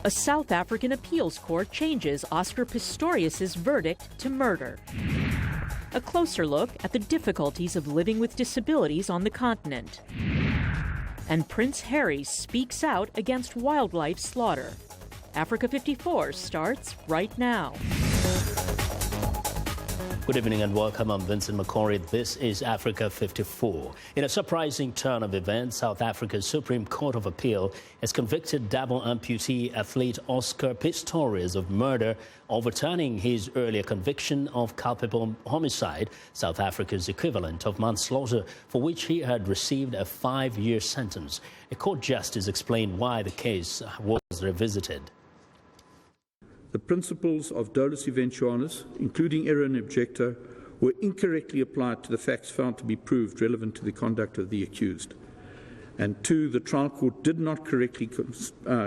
A South African appeals court changes Oscar Pistorius' verdict to murder. A closer look at the difficulties of living with disabilities on the continent. And Prince Harry speaks out against wildlife slaughter. Africa 54 starts right now. Good evening and welcome. I'm Vincent Makori. This is Africa 54. In a surprising turn of events, South Africa's Supreme Court of Appeal has convicted double amputee athlete Oscar Pistorius of murder, overturning his earlier conviction of culpable homicide, South Africa's equivalent of manslaughter, for which he had received a 5-year sentence. A court justice explained why the case was revisited. The principles of dolus eventualis, including error in objecto, were incorrectly applied to the facts found to be proved relevant to the conduct of the accused. And 2, the trial court did not correctly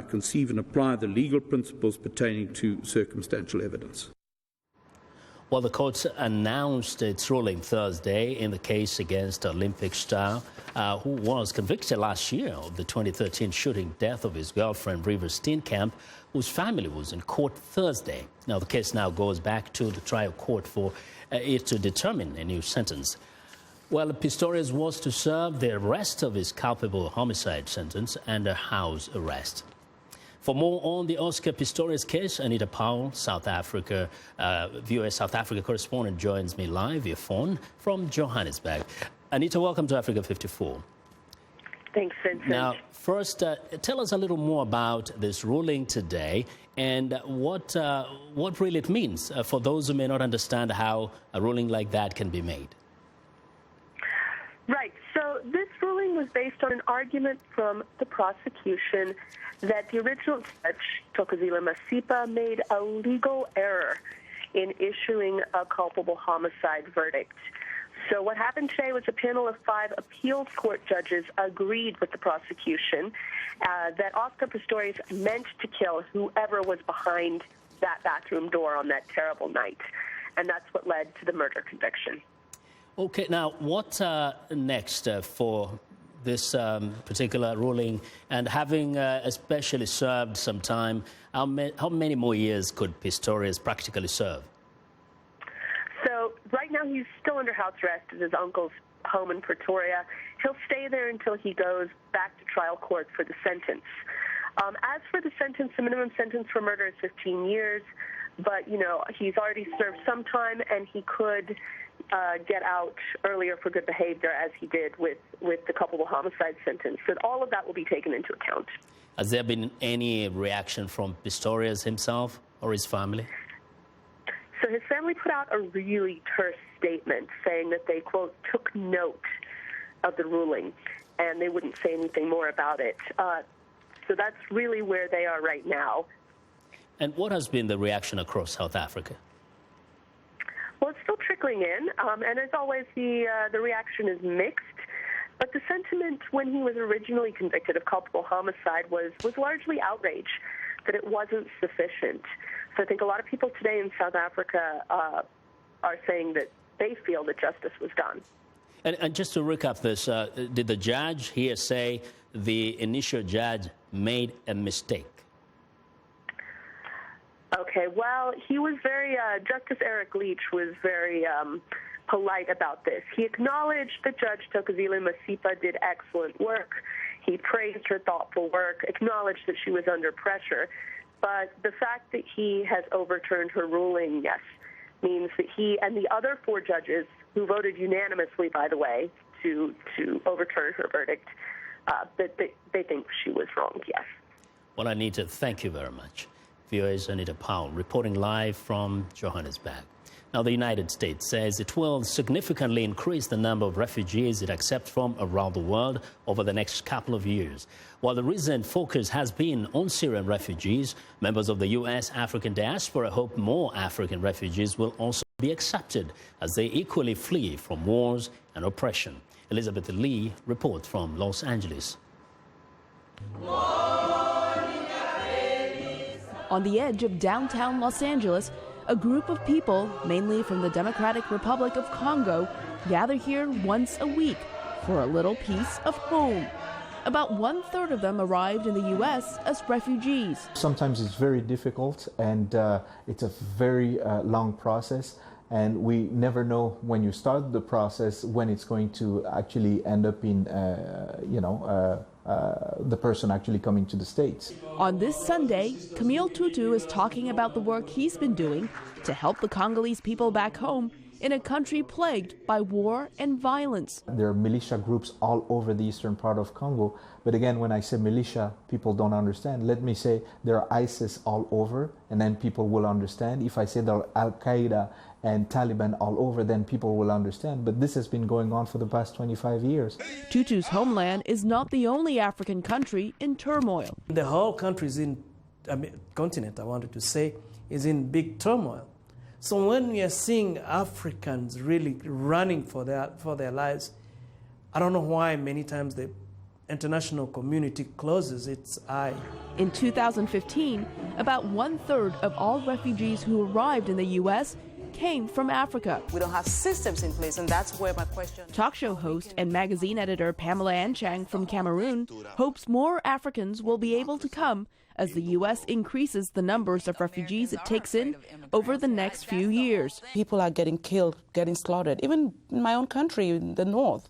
conceive and apply the legal principles pertaining to circumstantial evidence. Well, the court announced its ruling Thursday in the case against Olympic star who was convicted last year of the 2013 shooting death of his girlfriend, River Steenkamp, whose family was in court Thursday. Now, the case now goes back to the trial court for it to determine a new sentence. Well, Pistorius was to serve the rest of his culpable homicide sentence and a house arrest. For more on the Oscar Pistorius case, Anita Powell, South Africa, VOA South Africa correspondent, joins me live via phone from Johannesburg. Anita, welcome to Africa 54. Thanks, Vincent. Now, first, tell us a little more about this ruling today and what really it means for those who may not understand how a ruling like that can be made. Right. So this ruling was based on an argument from the prosecution that the original judge, Thokozile Masipa, made a legal error in issuing a culpable homicide verdict. So what happened today was a panel of 5 appeals court judges agreed with the prosecution that Oscar Pistorius meant to kill whoever was behind that bathroom door on that terrible night. And that's what led to the murder conviction. Okay, now what next for this particular ruling, and having especially served some time, how many more years could Pistorius practically serve? So right now he's still under house arrest at his uncle's home in Pretoria. He'll stay there until he goes back to trial court for the sentence. As for the sentence, the minimum sentence for murder is 15 years, but, you know, he's already served some time and he could get out earlier for good behavior, as he did with the culpable homicide sentence. So all of that will be taken into account. Has there been any reaction from Pistorius himself or his family? So his family put out a really terse statement saying that they, quote, took note of the ruling and they wouldn't say anything more about it. So that's really where they are right now. And what has been the reaction across South Africa? Well, it's still trickling in, and as always, the reaction is mixed. But the sentiment when he was originally convicted of culpable homicide was largely outrage that it wasn't sufficient. So I think a lot of people today in South Africa are saying that they feel that justice was done. And just to recap this, did the judge here say the initial judge made a mistake? Okay, well, he was very, Justice Eric Leach was very polite about this. He acknowledged that Judge Thokozile Masipa did excellent work. He praised her thoughtful work, acknowledged that she was under pressure. But the fact that he has overturned her ruling, yes, means that he and the other 4 judges, who voted unanimously, by the way, to overturn her verdict, that they think she was wrong, yes. Well, Anita, thank you very much. VOA's Anita Powell reporting live from Johannesburg. Now, the United States says it will significantly increase the number of refugees it accepts from around the world over the next couple of years. While the recent focus has been on Syrian refugees, members of the U.S. African diaspora hope more African refugees will also be accepted as they equally flee from wars and oppression. Elizabeth Lee reports from Los Angeles. On the edge of downtown Los Angeles, a group of people, mainly from the Democratic Republic of Congo, gather here once a week for a little piece of home. About 1/3 of them arrived in the U.S. as refugees. Sometimes it's very difficult, and it's a very long process, and we never know when you start the process when it's going to actually end up in, the person actually coming to the States. On this Sunday, Camille Tutu is talking about the work he's been doing to help the Congolese people back home in a country plagued by war and violence. There are militia groups all over the eastern part of Congo, but again, when I say militia, people don't understand. Let me say there are ISIS all over, and then people will understand. If I say there are Al-Qaeda and Taliban all over, then people will understand. But this has been going on for the past 25 years. Tutu's homeland is not the only African country in turmoil. The whole country is continent, I wanted to say, is in big turmoil. So when we are seeing Africans really running for their lives, I don't know why many times the international community closes its eye. In 2015, about 1/3 of all refugees who arrived in the U.S. came from Africa. We don't have systems in place, and that's where my question... Talk show host and magazine editor Pamela Anchang from Cameroon hopes more Africans will be able to come as the U.S. increases the numbers of refugees it takes in over the next few years. People are getting killed, getting slaughtered. Even in my own country, in the north,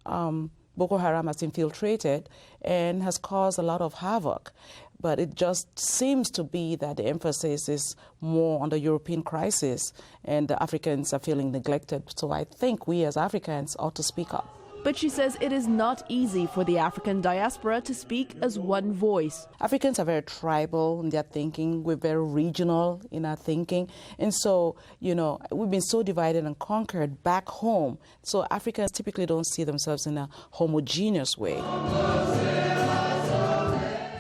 Boko Haram has infiltrated and has caused a lot of havoc. But it just seems to be that the emphasis is more on the European crisis, and the Africans are feeling neglected. So I think we as Africans ought to speak up. But she says it is not easy for the African diaspora to speak as one voice. Africans are very tribal in their thinking. We're very regional in our thinking. And so, we've been so divided and conquered back home. So Africans typically don't see themselves in a homogeneous way.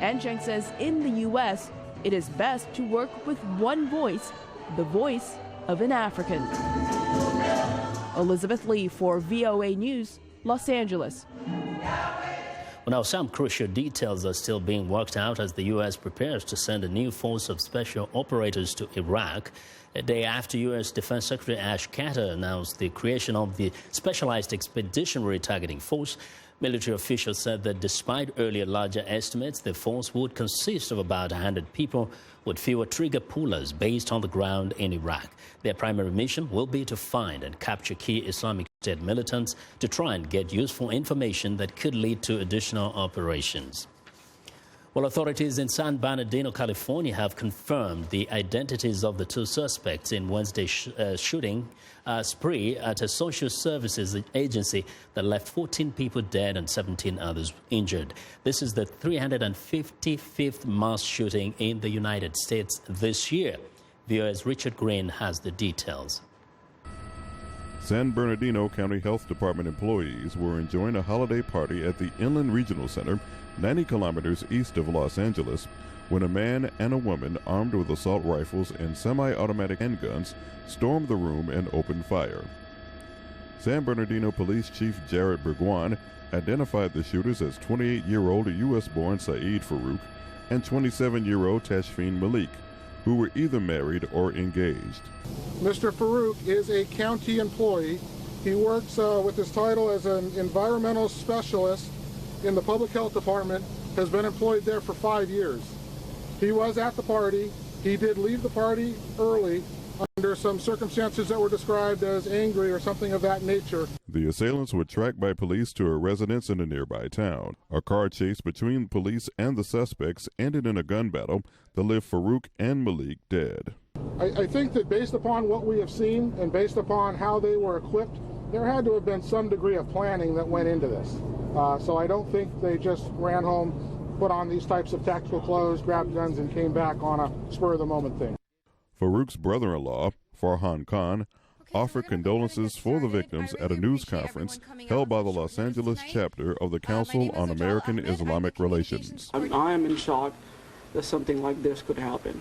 Anchang says in the U.S., it is best to work with one voice, the voice of an African. Elizabeth Lee for VOA News, Los Angeles. Well, now some crucial details are still being worked out as the U.S. prepares to send a new force of special operators to Iraq. A day after U.S. Defense Secretary Ash Carter announced the creation of the Specialized Expeditionary Targeting Force, military officials said that despite earlier larger estimates, the force would consist of about 100 people with fewer trigger pullers based on the ground in Iraq. Their primary mission will be to find and capture key Islamic State militants to try and get useful information that could lead to additional operations. Well, authorities in San Bernardino, California have confirmed the identities of the two suspects in Wednesday's shooting spree at a social services agency that left 14 people dead and 17 others injured. This is the 355th mass shooting in the United States this year. VOA's Richard Green has the details. San Bernardino County Health Department employees were enjoying a holiday party at the Inland Regional Center, 90 kilometers east of Los Angeles, when a man and a woman armed with assault rifles and semi-automatic handguns stormed the room and opened fire. San Bernardino Police Chief Jared Burguan identified the shooters as 28-year-old U.S.-born Saeed Farouk and 27-year-old Tashfeen Malik, who were either married or engaged. Mr. Farouk is a county employee. He works with his title as an environmental specialist in the public health department, has been employed there for 5 years. He was at the party. He did leave the party early under some circumstances that were described as angry or something of that nature. The assailants were tracked by police to a residence in a nearby town. A car chase between police and the suspects ended in a gun battle that left Farouk and Malik dead. I think that based upon what we have seen and based upon how they were equipped, there had to have been some degree of planning that went into this. So I don't think they just ran home, put on these types of tactical clothes, grabbed guns, and came back on a spur-of-the-moment thing. Farouk's brother-in-law, Farhan Khan, offered condolences for the victims at a news conference held by the Los Angeles chapter of the Council on American Islamic Relations. I am in shock that something like this could happen.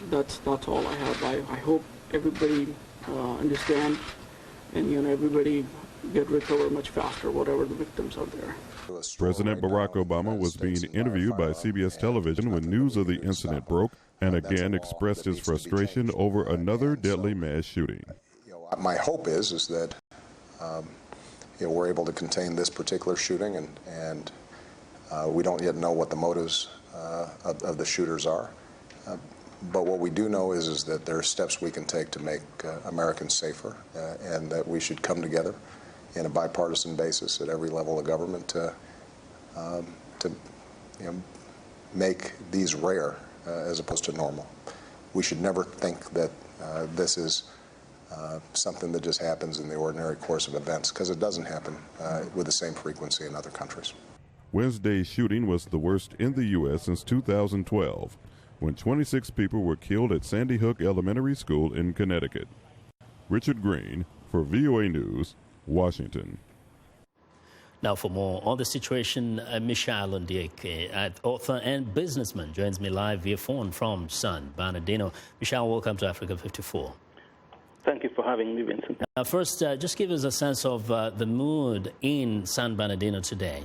That's all I have. I hope everybody understand and everybody get recovered much faster, whatever the victims are there. President Barack Obama was being interviewed by CBS television when news of the incident broke and again expressed his frustration over another deadly mass shooting. My hope is that we're able to contain this particular shooting, and we don't yet know what the motives of the shooters are. But what we do know is that there are steps we can take to make Americans safer, and that we should come together in a bipartisan basis at every level of government to make these rare as opposed to normal. We should never think that this is something that just happens in the ordinary course of events, because it doesn't happen with the same frequency in other countries. Wednesday's shooting was the worst in the U.S. since 2012, when 26 people were killed at Sandy Hook Elementary School in Connecticut. Richard Green for VOA News, Washington. Now, for more on the situation, Michelle Ondieke, author and businessman, joins me live via phone from San Bernardino. Michelle, welcome to Africa 54. Thank you for having me, Vincent. First, just give us a sense of the mood in San Bernardino today.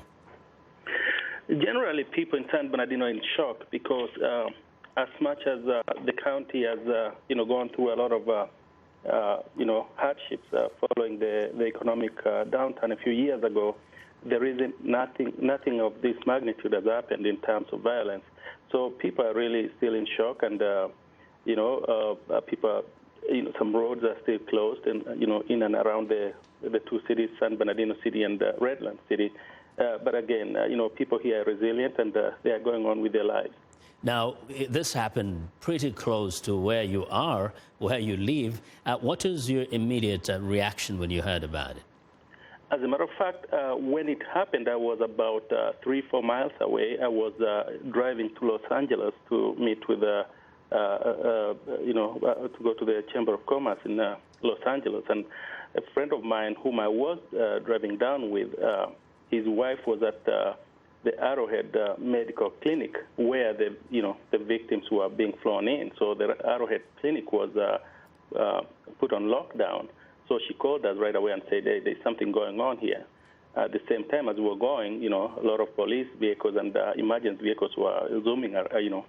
Generally, people in San Bernardino are in shock because as much as the county has gone through a lot of hardships following the economic downturn a few years ago, there isn't nothing of this magnitude has happened in terms of violence. So people are really still in shock, and people, some roads are still closed, and in and around the two cities, San Bernardino City and Redland City. But again, people here are resilient, and they are going on with their lives. Now, this happened pretty close to where you are, where you live. What was your immediate reaction when you heard about it? As a matter of fact, when it happened, I was about 3-4 miles away. I was driving to Los Angeles to meet with, to go to the Chamber of Commerce in Los Angeles. And a friend of mine whom I was driving down with, his wife was at the Arrowhead Medical Clinic where the victims were being flown in. So the Arrowhead Clinic was put on lockdown. So she called us right away and said, there's something going on here. At the same time as we were going, a lot of police vehicles and emergency vehicles were zooming,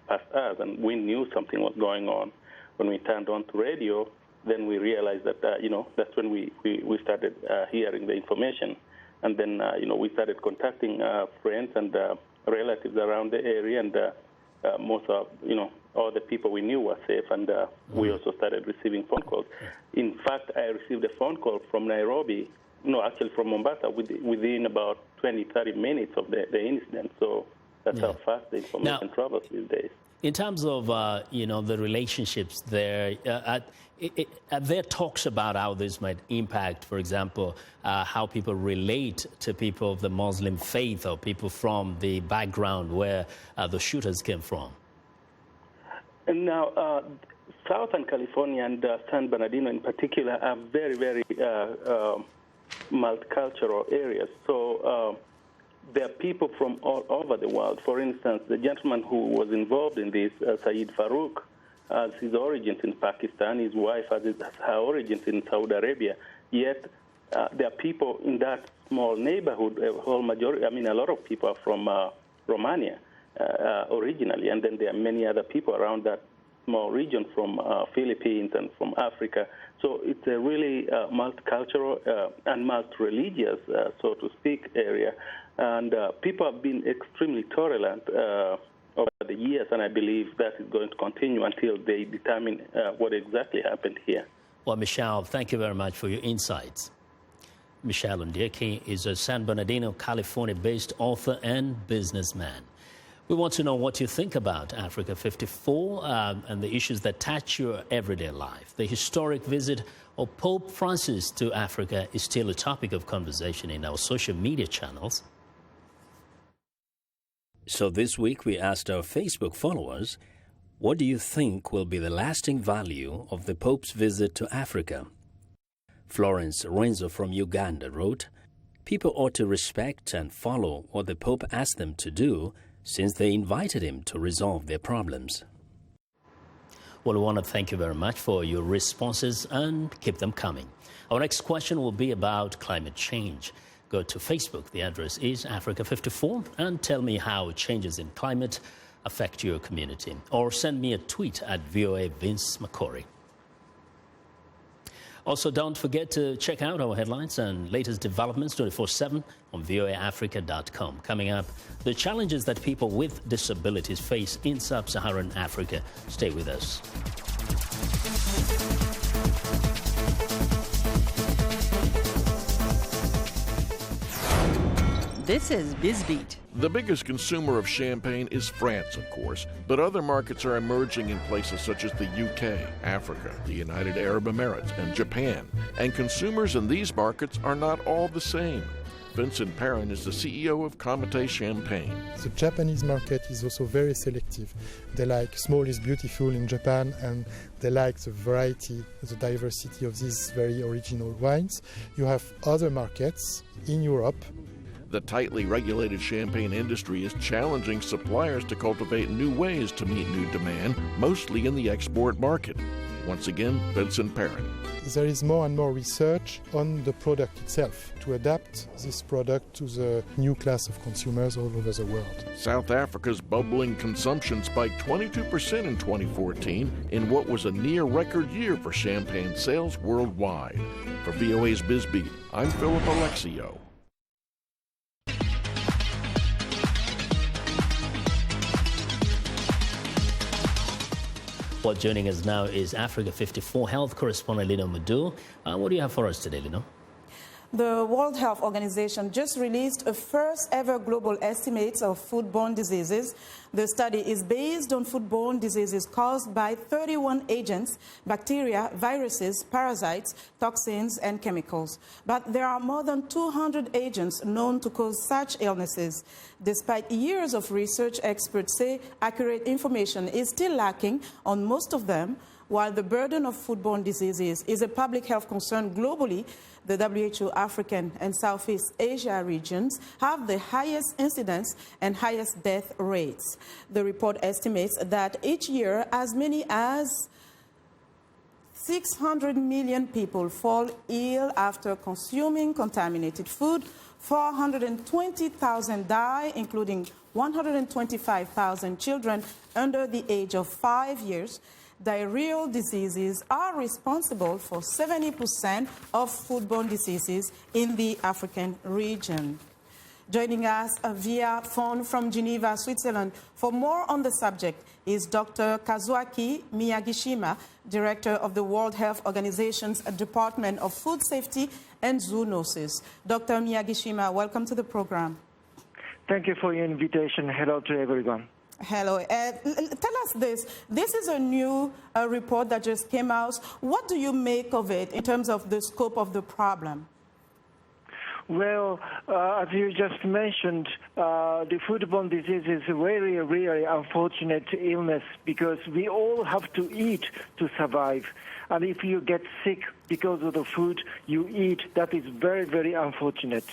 past us, and we knew something was going on. When we turned on to radio, then we realized that, that's when we started hearing the information. And then, we started contacting friends and relatives around the area, and most of, all the people we knew were safe, and we also started receiving phone calls. In fact, I received a phone call from Nairobi, actually from Mombasa, within about 20-30 minutes of the incident. So that's how fast the information travels these days. In terms of, the relationships there, are there talks about how this might impact, for example, how people relate to people of the Muslim faith or people from the background where the shooters came from? And now, Southern California and San Bernardino in particular are very, very multicultural areas. So there are people from all over the world. For instance, the gentleman who was involved in this, Saeed Farouk, has his origins in Pakistan. His wife has her origins in Saudi Arabia. Yet there are people in that small neighborhood, a lot of people are from Romania originally, and then there are many other people around that small region from Philippines and from Africa. So it's a really multicultural and multi-religious, so to speak, area. And people have been extremely tolerant over the years, and I believe that is going to continue until they determine what exactly happened here. Well, Michelle, thank you very much for your insights. Michelle Ondieke is a San Bernardino, California-based author and businessman. We want to know what you think about Africa 54 and the issues that touch your everyday life. The historic visit of Pope Francis to Africa is still a topic of conversation in our social media channels. So this week we asked our Facebook followers, what do you think will be the lasting value of the Pope's visit to Africa? Florence Renzo from Uganda wrote, people ought to respect and follow what the Pope asked them to do since they invited him to resolve their problems. Well, we want to thank you very much for your responses and keep them coming. Our next question will be about climate change. Go to Facebook. The address is Africa54 and tell me how changes in climate affect your community. Or send me a tweet at VOA Vince Makori. Also, don't forget to check out our headlines and latest developments 24/7 on voaafrica.com. Coming up, the challenges that people with disabilities face in sub-Saharan Africa. Stay with us. This is BizBeat. The biggest consumer of champagne is France, of course, but other markets are emerging in places such as the UK, Africa, the United Arab Emirates, and Japan. And consumers in these markets are not all the same. Vincent Makori is the CEO of Comité Champagne. The Japanese market is also very selective. They like small is beautiful in Japan, and they like the variety, the diversity of these very original wines. You have other markets in Europe. The tightly regulated champagne industry is challenging suppliers to cultivate new ways to meet new demand, mostly in the export market. Once again, Vincent Makori. There is more and more research on the product itself to adapt this product to the new class of consumers all over the world. South Africa's bubbling consumption spiked 22% in 2014 in what was a near record year for champagne sales worldwide. For VOA's BizBeat, I'm Philip Alexio. Well, joining us now is Africa 54 health correspondent Linord Moudou. What do you have for us today, Linord? The World Health Organization just released a first ever global estimates of foodborne diseases. The study is based on foodborne diseases caused by 31 agents, bacteria, viruses, parasites, toxins, and chemicals. But there are more than 200 agents known to cause such illnesses. Despite years of research, experts say accurate information is still lacking on most of them. While the burden of foodborne diseases is a public health concern globally, the WHO African and Southeast Asia regions have the highest incidence and highest death rates. The report estimates that each year as many as 600 million people fall ill after consuming contaminated food. 420,000 die, including 125,000 children under the age of 5 years. Diarrheal diseases are responsible for 70% of foodborne diseases in the African region. Joining us via phone from Geneva, Switzerland, for more on the subject is Dr. Kazuaki Miyagishima, Director of the World Health Organization's Department of Food Safety and Zoonosis. Dr. Miyagishima, welcome to the program. Thank you for your invitation. Hello to everyone. Hello. Tell us this. This is a new report that just came out. What do you make of it in terms of the scope of the problem? Well, as you just mentioned, the foodborne disease is a very, really unfortunate illness because we all have to eat to survive. And if you get sick because of the food you eat, that is very, very unfortunate.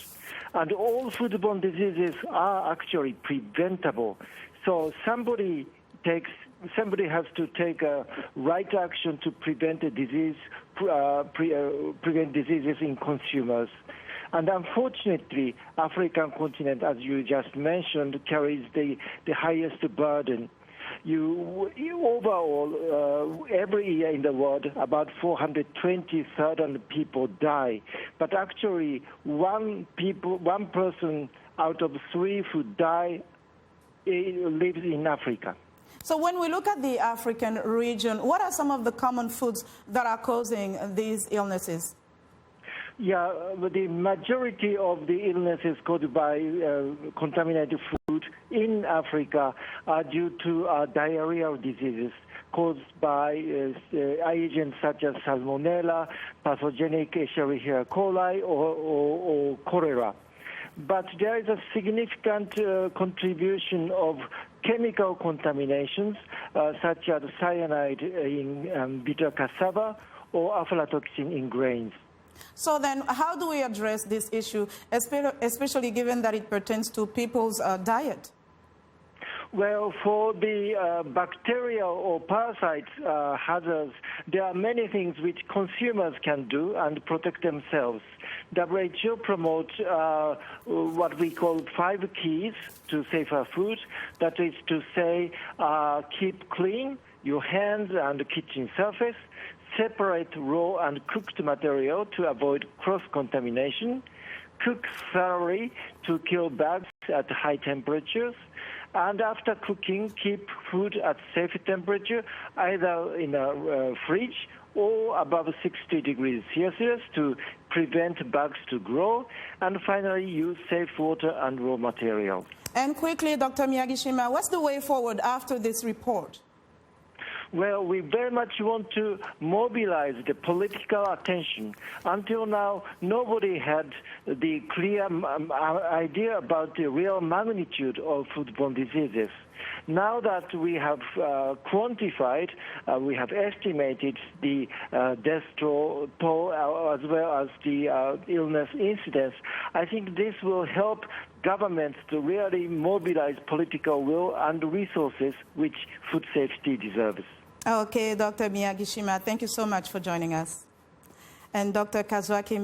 And all foodborne diseases are actually preventable. So somebody has to take a right action to prevent a disease, prevent diseases in consumers. And unfortunately, African continent, as you just mentioned, carries the highest burden. Overall, every year in the world, about 420,000 people die. But actually, one person out of 3 who die lives in Africa. So when we look at the African region, what are some of the common foods that are causing these illnesses? Yeah, the majority of the illnesses caused by contaminated food in Africa are due to diarrheal diseases caused by agents such as Salmonella, pathogenic Escherichia coli, or cholera. But there is a significant contribution of chemical contaminations, such as cyanide in bitter cassava or aflatoxin in grains. So then how do we address this issue, especially given that it pertains to people's diet? Well, for the bacterial or parasite hazards, there are many things which consumers can do and protect themselves. WHO promotes what we call 5 keys to safer food. That is to say, keep clean, your hands and the kitchen surface, separate raw and cooked material to avoid cross-contamination, cook thoroughly to kill bugs at high temperatures, and after cooking, keep food at safe temperature, either in a fridge or above 60 degrees Celsius to prevent bugs to grow, and finally use safe water and raw materials. And quickly, Dr. Miyagishima, what's the way forward after this report? Well, we very much want to mobilize the political attention. Until now, nobody had the clear idea about the real magnitude of foodborne diseases. Now that we have quantified, we have estimated the death toll as well as the illness incidence, I think this will help governments to really mobilize political will and resources which food safety deserves. Okay, Dr. Miyagishima, thank you so much for joining us. And Dr. Kazuaki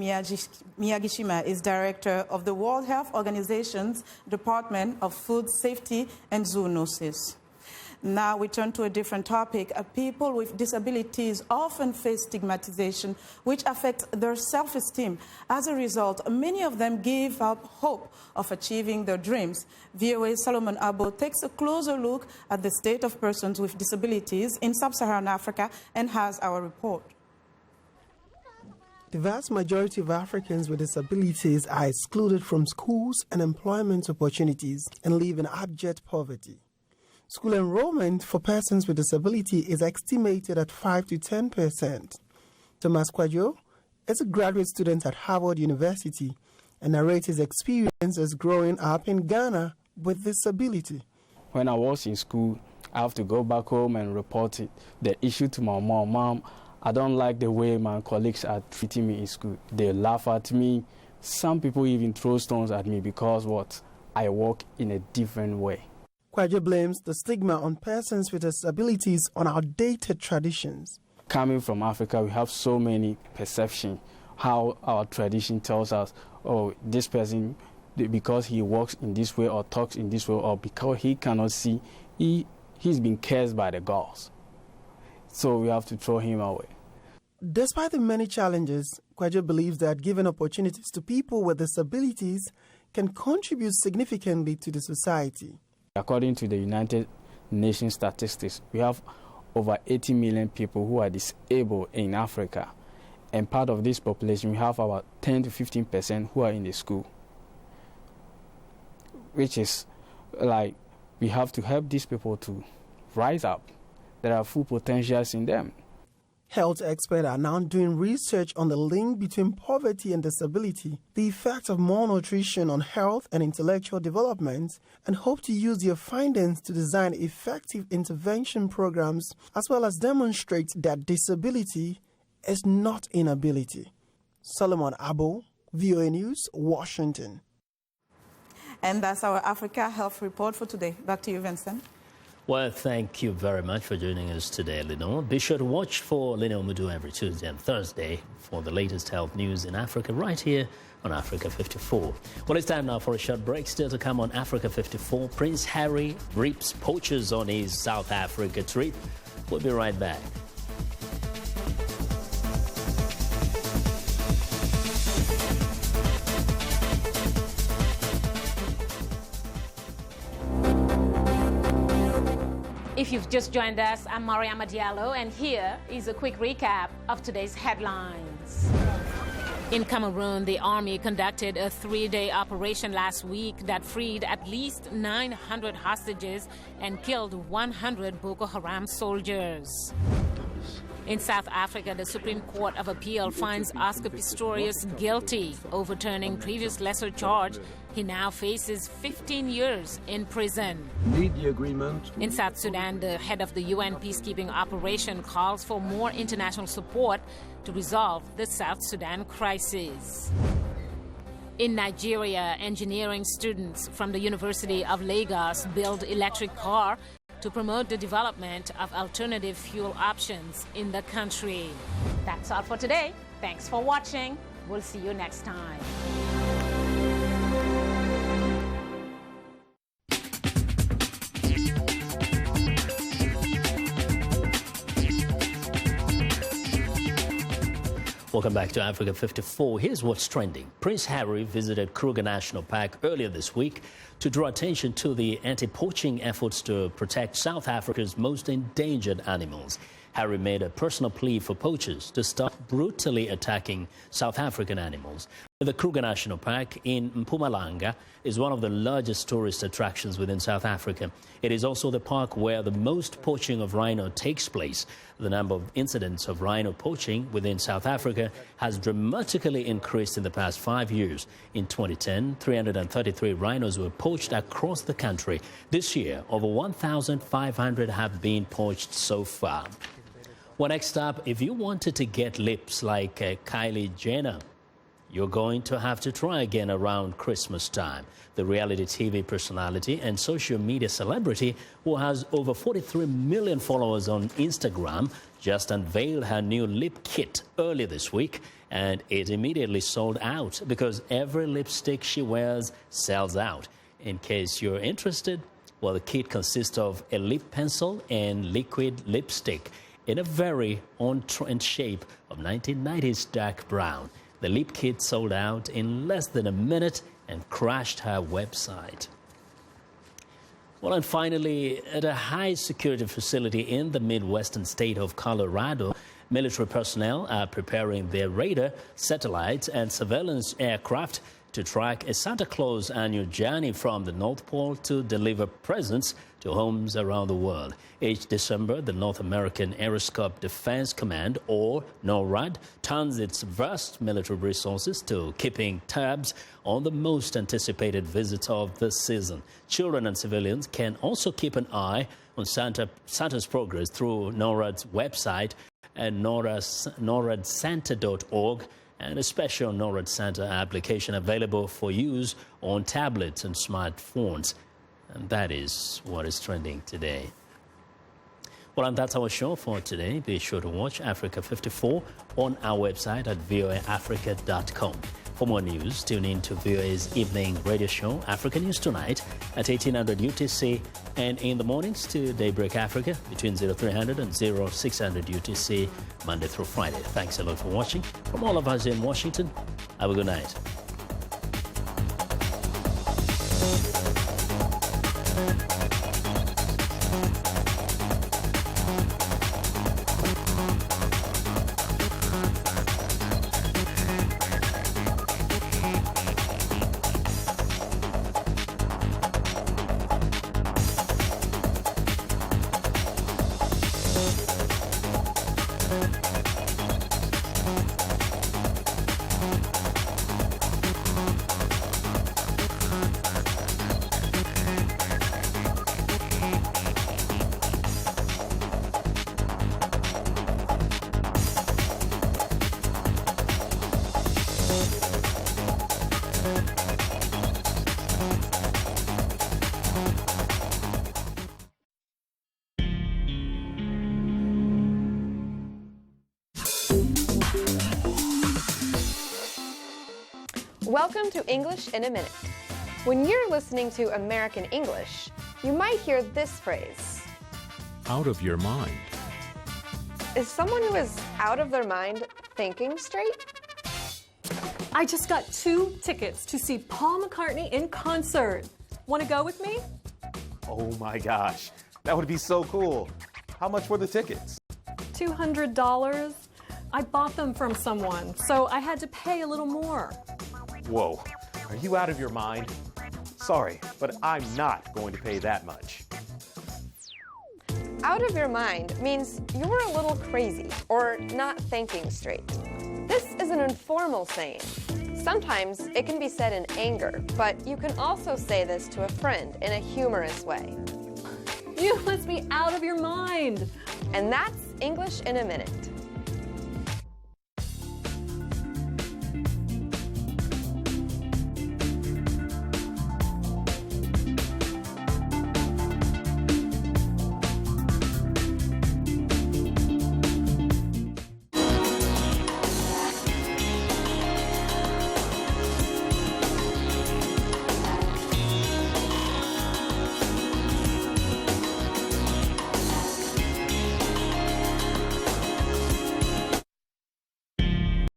Miyagishima is director of the World Health Organization's Department of Food Safety and Zoonosis. Now we turn to a different topic. People with disabilities often face stigmatization, which affects their self-esteem. As a result, many of them give up hope of achieving their dreams. VOA's Solomon Abo takes a closer look at the state of persons with disabilities in sub-Saharan Africa and has our report. The vast majority of Africans with disabilities are excluded from schools and employment opportunities and live in abject poverty. School enrollment for persons with disability is estimated at 5 to 10%. Thomas Kwadjo is a graduate student at Harvard University and narrates his experiences growing up in Ghana with disability. When I was in school, I have to go back home and report the issue to my mom. Mom, I don't like the way my colleagues are treating me in school. They laugh at me. Some people even throw stones at me because I walk in a different way. Kwadjo blames the stigma on persons with disabilities on outdated traditions. Coming from Africa, we have so many perceptions, how our tradition tells us, oh, this person, because he walks in this way or talks in this way or because he cannot see, he's been cursed by the gods. So we have to throw him away. Despite the many challenges, Kwadjo believes that giving opportunities to people with disabilities can contribute significantly to the society. According to the United Nations statistics, we have over 80 million people who are disabled in Africa. And part of this population, we have about 10 to 15% who are in the school. Which is like, we have to help these people to rise up. There are full potentials in them. Health experts are now doing research on the link between poverty and disability, the effects of malnutrition on health and intellectual development, and hope to use their findings to design effective intervention programs as well as demonstrate that disability is not inability. Solomon Abo, VOA News, Washington. And that's our Africa Health Report for today. Back to you, Vincent. Well, thank you very much for joining us today, Linord. Be sure to watch for Linord Moudou every Tuesday and Thursday for the latest health news in Africa right here on Africa 54. Well, it's time now for a short break. Still to come on Africa 54, Prince Harry reaps poachers on his South Africa trip. We'll be right back. If you've just joined us, I'm Mariama Diallo, and here is a quick recap of today's headlines. In Cameroon, the army conducted a 3-day operation last week that freed at least 900 hostages and killed 100 Boko Haram soldiers. In South Africa, the Supreme Court of Appeal finds Oscar Pistorius guilty, overturning previous lesser charge. He now faces 15 years in prison. Lead the agreement. In South Sudan, the head of the UN peacekeeping operation calls for more international support to resolve the South Sudan crisis. In Nigeria, engineering students from the University of Lagos build electric car to promote the development of alternative fuel options in the country. That's all for today. Thanks for watching. We'll see you next time. Welcome back to Africa 54. Here's what's trending. Prince Harry visited Kruger National Park earlier this week to draw attention to the anti-poaching efforts to protect South Africa's most endangered animals. Harry made a personal plea for poachers to stop brutally attacking South African animals. The Kruger National Park in Mpumalanga is one of the largest tourist attractions within South Africa. It is also the park where the most poaching of rhino takes place. The number of incidents of rhino poaching within South Africa has dramatically increased in the past 5 years. In 2010, 333 rhinos were poached across the country. This year, over 1,500 have been poached so far. Well, next up, if you wanted to get lips like Kylie Jenner, you're going to have to try again around Christmas time. The reality TV personality and social media celebrity, who has over 43 million followers on Instagram, just unveiled her new lip kit earlier this week, and it immediately sold out because every lipstick she wears sells out. In case you're interested, well, the kit consists of a lip pencil and liquid lipstick in a very on-trend shape of 1990s dark brown. The lip kit sold out in less than a minute and crashed her website. Well, and finally, at a high-security facility in the Midwestern state of Colorado, military personnel are preparing their radar, satellites, and surveillance aircraft to track a Santa Claus annual journey from the North Pole to deliver presents to homes around the world. Each December, the North American Aeroscope Defense Command, or NORAD, turns its vast military resources to keeping tabs on the most anticipated visits of the season. Children and civilians can also keep an eye on Santa's progress through NORAD's website at noradsanta.org, and a special NORAD Santa application available for use on tablets and smartphones. And that is what is trending today. Well, and that's our show for today. Be sure to watch Africa 54 on our website at voaafrica.com. For more news, tune in to VOA's evening radio show, Africa News Tonight, at 1800 UTC, and in the mornings to Daybreak Africa between 0300 and 0600 UTC, Monday through Friday. Thanks a lot for watching. From all of us in Washington, have a good night. Welcome to English in a Minute. When you're listening to American English, you might hear this phrase. Out of your mind. Is someone who is out of their mind thinking straight? I just got 2 tickets to see Paul McCartney in concert. Want to go with me? Oh my gosh, that would be so cool. How much were the tickets? $200. I bought them from someone, so I had to pay a little more. Whoa, are you out of your mind? Sorry, but I'm not going to pay that much. Out of your mind means you were a little crazy or not thinking straight. This is an informal saying. Sometimes it can be said in anger, but you can also say this to a friend in a humorous way. You must be out of your mind. And that's English in a Minute.